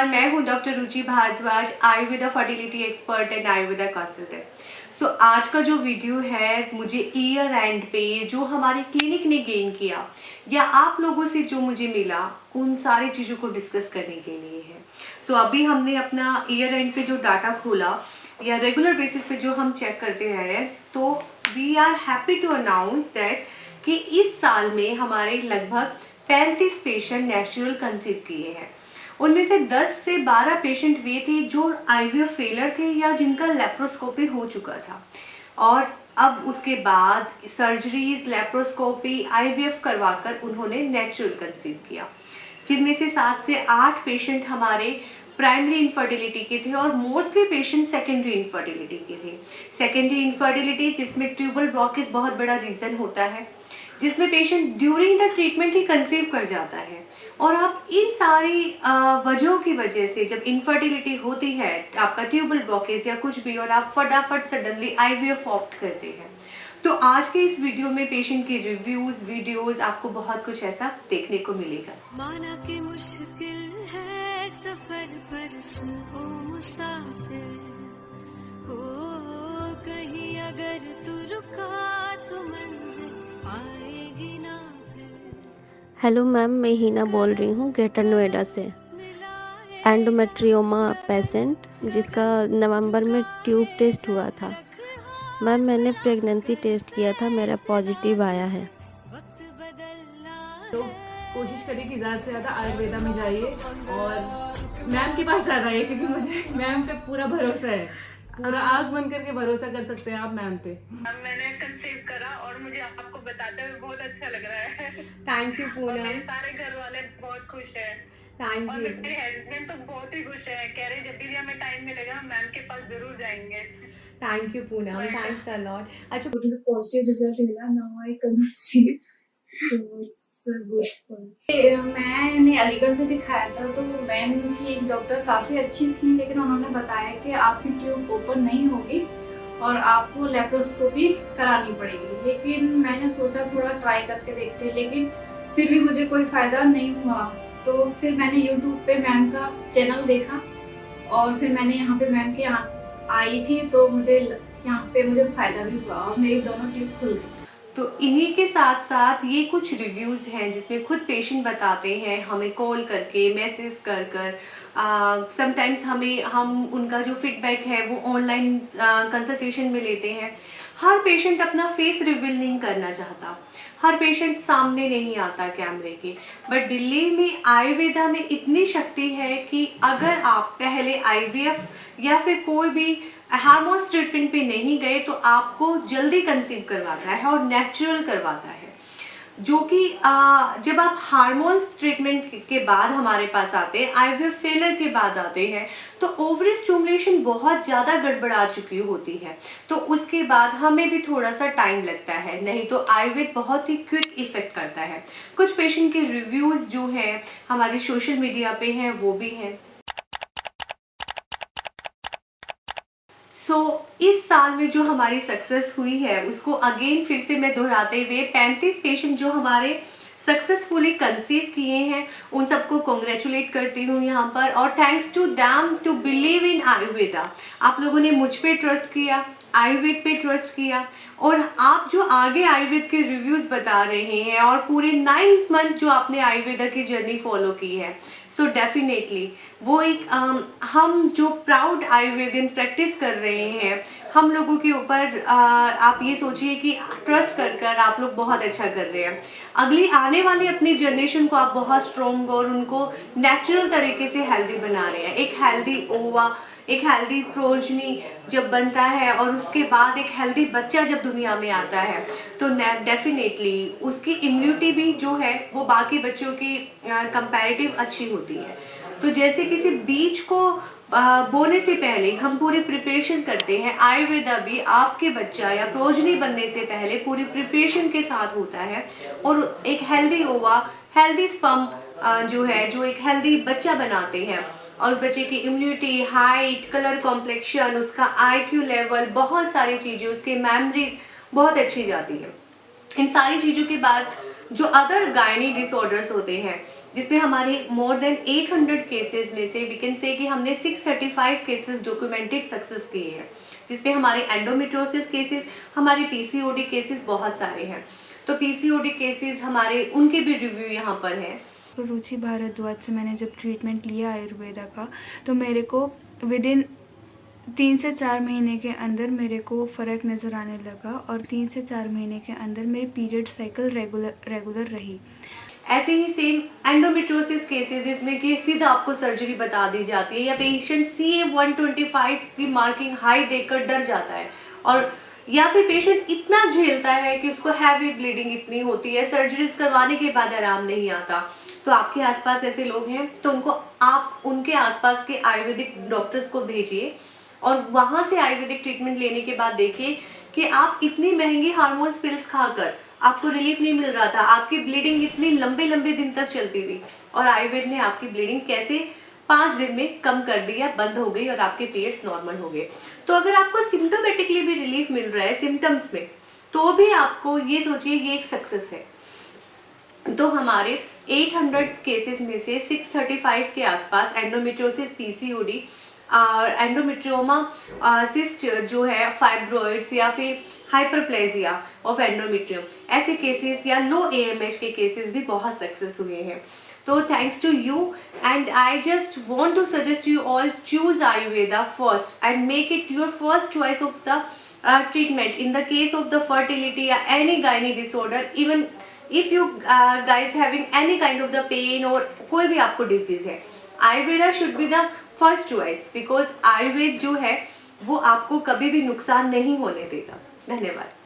नमस्कार, मैं हूं doctor Ruchi Bhardwaj, Ayurveda fertility expert and Ayurveda consultant. So आज का जो वीडियो है, मुझे ईयर एंड पे जो हमारे क्लिनिक ने गेन किया या आप लोगों से जो मुझे मिला, उन सारी चीज़ों को डिस्कस करने के लिए है। सो अभी हमने अपना ईयर एंड पे जो डाटा खोला या रेगुलर बेसिस पे जो हम चेक करते हैं, तो we are happy to announce that कि इस साल में हमारे लगभग 35 पेशेंट नेचुरल कंसीव किए हैं। उनमें से 10 से 12 पेशेंट वे थे जो आईवीएफ फेलर थे या जिनका लेप्रोस्कोपी हो चुका था, और अब उसके बाद सर्जरीज, लेप्रोस्कोपी, आईवीएफ करवाकर उन्होंने नेचुरल कंसीव किया। जिनमें से 7 से 8 पेशेंट हमारे प्राइमरी इनफर्टिलिटी के थे और मोस्टली पेशेंट सेकेंडरी इनफर्टिलिटी के थे। सेकेंडरी इनफर्टिलिटी जिसमें ट्यूबल ब्लॉकेज बहुत बड़ा रीज़न होता है, जिसमें patient during the treatment he conceive कर जाता है। और आप इन सारी वजहों की वजह से जब इनफर्टिलिटी होती है, आपका ट्यूबल ब्लॉकेज या कुछ भी, और आप फटाफट सडनली आईवीएफ ऑप्ट करते हैं, तो आज के इस वीडियो में पेशेंट के रिव्यूज, वीडियोस, आपको बहुत कुछ ऐसा देखने को मिलेगा। माना कि मुश्किल है सफर पर सुन ओ मुसाफिर, हो कहीं अगर तू रुका तो मंजिल आएगी ना फिर। हेलो मैम, मैं हीना बोल रही हूँ ग्रेटर नोएडा से। एंडोमेट्रियोमा पेशेंट जिसका नवंबर में ट्यूब टेस्ट हुआ था। मैम मैंने प्रेगनेंसी टेस्ट किया था, मेरा पॉजिटिव आया है। तो कोशिश करिए कि ज़्यादा से ज़्यादा आयुर्वेदा में जाइए और मैम के पास ज़्यादा आइए, क्योंकि मुझे मैम पे पूरा भरोसा है। पूरा आँख बंद करके भरोसा कर सकते हैं आप मैम पे। मैंने कंसीव करा और मुझे आपको बताते हुए बहुत अच्छा लग रहा है। Thank you Poonam. मेरे सारे घर वाले बहुत खुश हैं। थैंक और यू। मेरे हस्बैंड तो बहुत ही खुश है, कह रहे जब भी हमें टाइम मिलेगा हम मैम के पास जरूर जाएंगे। Thank you Poonam, thanks a lot. अच्छा, It is a positive result मिला. Now I conceive, so it's good for us. मैंने अलीगढ़ में दिखाया था, तो मैम से एक डॉक्टर काफ़ी अच्छी थी, लेकिन उन्होंने बताया कि आपकी ट्यूब ओपन नहीं होगी और आपको लेप्रोस्कोपी करानी पड़ेगी। लेकिन मैंने सोचा थोड़ा ट्राई करके देखते हैं, लेकिन फिर भी मुझे कोई फ़ायदा नहीं हुआ। तो फिर मैंने यूट्यूब पे मैम का चैनल देखा और फिर मैंने यहाँ पे मैम के यहाँ आई थी, तो मुझे यहाँ पे मुझे फ़ायदा भी हुआ और मेरी दोनों ट्यूब खुल गई। तो इन्हीं के साथ साथ ये कुछ रिव्यूज़ हैं जिसमें खुद पेशेंट बताते हैं, हमें कॉल करके, मैसेज कर कर, समटाइम्स हम उनका जो फीडबैक है वो ऑनलाइन कंसल्टेशन में लेते हैं। हर पेशेंट अपना फेस रिवील नहीं करना चाहता, हर पेशेंट सामने नहीं आता कैमरे के, बट दिल्ली में आयुर्वेदा में इतनी शक्ति है कि अगर आप पहले आईवीएफ या फिर कोई भी हार्मोन्स ट्रीटमेंट पे नहीं गए तो आपको जल्दी कंसीव करवाता है और नेचुरल करवाता है। जो कि जब आप हार्मोन्स ट्रीटमेंट के बाद हमारे पास आते हैं, आईवीएफ फेलर के बाद आते हैं, तो ओवरी स्टिमुलेशन बहुत ज़्यादा गड़बड़ा चुकी होती है, तो उसके बाद हमें भी थोड़ा सा टाइम लगता है। नहीं तो आयुर्वेद बहुत ही क्विक इफेक्ट करता है। कुछ पेशेंट के रिव्यूज़ जो हैं हमारे सोशल मीडिया पे हैं, वो भी हैं। इस साल में जो हमारी सक्सेस हुई है उसको अगेन फिर से मैं दोहराते हुए 35 पेशेंट जो हमारे सक्सेसफुली कंसीव किए हैं उन सबको कॉन्ग्रेचुलेट करती हूँ यहाँ पर, और thanks to them to believe in Ayurveda. आप लोगों ने मुझ पे ट्रस्ट किया, आयुर्वेद पे ट्रस्ट किया, और आप जो आगे आयुर्वेद के रिव्यूज़ बता रहे हैं और पूरे 9 मंथ जो आपने आयुर्वेदा की जर्नी फॉलो की है, सो डेफिनेटली वो एक हम जो प्राउड आयुर्वेदियन प्रैक्टिस कर रहे हैं, हम लोगों के ऊपर आप ये सोचिए कि ट्रस्ट कर आप लोग बहुत अच्छा कर रहे हैं। अगली आने वाली अपनी जनरेशन को आप बहुत स्ट्रॉन्ग और उनको नेचुरल तरीके से हेल्दी बना रहे हैं। एक हेल्दी ओवा, एक हेल्दी प्रोजनी जब बनता है और उसके बाद एक हेल्दी बच्चा जब दुनिया में आता है, तो डेफिनेटली उसकी इम्यूनिटी भी जो है वो बाकी बच्चों की कंपैरेटिव अच्छी होती है। तो जैसे किसी बीज को बोने से पहले हम पूरी प्रिपरेशन करते हैं, आयुर्वेदा भी आपके बच्चा या प्रोजनी बनने से पहले पूरी प्रिपरेशन के साथ होता है, और एक हेल्दी ओवा, हेल्दी स्पर्म जो है, जो एक हेल्दी बच्चा बनाते हैं, और बच्चे की इम्यूनिटी, हाइट, कलर कॉम्प्लेक्शन, उसका आईक्यू लेवल, बहुत सारी चीज़ें, उसके मेमोरीज बहुत अच्छी जाती है। इन सारी चीज़ों के बाद जो अदर गायनी डिसऑर्डर्स होते हैं जिसमें हमारे मोर देन 800 केसेस में से वी कैन से कि हमने 635 केसेस डॉक्यूमेंटेड सक्सेस किए हैं, जिसमें हमारे एंडोमेट्रियोसिस केसेस, हमारे पीसीओडी केसेस बहुत सारे हैं। तो पीसीओडी केसेस हमारे उनके भी रिव्यू यहाँ पर हैं। रुचि भारद्वाज से मैंने जब ट्रीटमेंट लिया आयुर्वेदा का, तो मेरे को विदिन 3 से 4 महीने के अंदर मेरे को फ़र्क नज़र आने लगा और 3 से 4 महीने के अंदर मेरी पीरियड साइकिल रेगुलर रही। ऐसे ही सेम एंडोमेट्रियोसिस केसेस जिसमें कि सीधा आपको सर्जरी बता दी जाती है, या पेशेंट CA 125 की मार्किंग हाई देकर डर जाता है, और या फिर पेशेंट इतना झेलता है कि उसको हैवी ब्लीडिंग इतनी होती है, सर्जरीज करवाने के बाद आराम नहीं आता। तो आपके आसपास ऐसे लोग हैं तो आप उनके आसपास के आयुर्वेदिक डॉक्टर्स को भेजिए और वहाँ से आयुर्वेदिक ट्रीटमेंट लेने के बाद देखिए कि आप इतनी महंगी हार्मोन्स पिल्स खाकर आपको रिलीफ नहीं मिल रहा था, आपकी ब्लीडिंग इतनी लंबे दिन तक चलती थी, और आयुर्वेद ने आपकी ब्लीडिंग कैसे 5 दिन में कम कर दिया, बंद हो गई और आपके पीरियड्स नॉर्मल हो गए। तो अगर आपको सिम्टोमेटिकली भी रिलीफ मिल रहा है सिम्टम्स में, तो भी आपको ये सोचिए ये एक सक्सेस है। तो हमारे 800 केसेस में से 635 के आसपास एंडोमेट्रियोसिस, पीसीओडी, एंडोमेट्रियोमा, सिस्ट जो है, फाइब्रॉइड्स या फिर हाइपरप्लेजिया ऑफ एंडोमेट्रियम, ऐसे केसेस या लो AMH के केसेस भी बहुत सक्सेस हुए हैं। तो thanks to you, and I just want to suggest you all choose Ayurveda first and make it your first choice of the treatment in the case of the fertility or any gynae disorder, even if you guys having any kind of the pain or कोई भी आपको disease है, Ayurveda should be the first choice, because Ayurveda जो है वो आपको कभी भी नुकसान नहीं होने देता। धन्यवाद।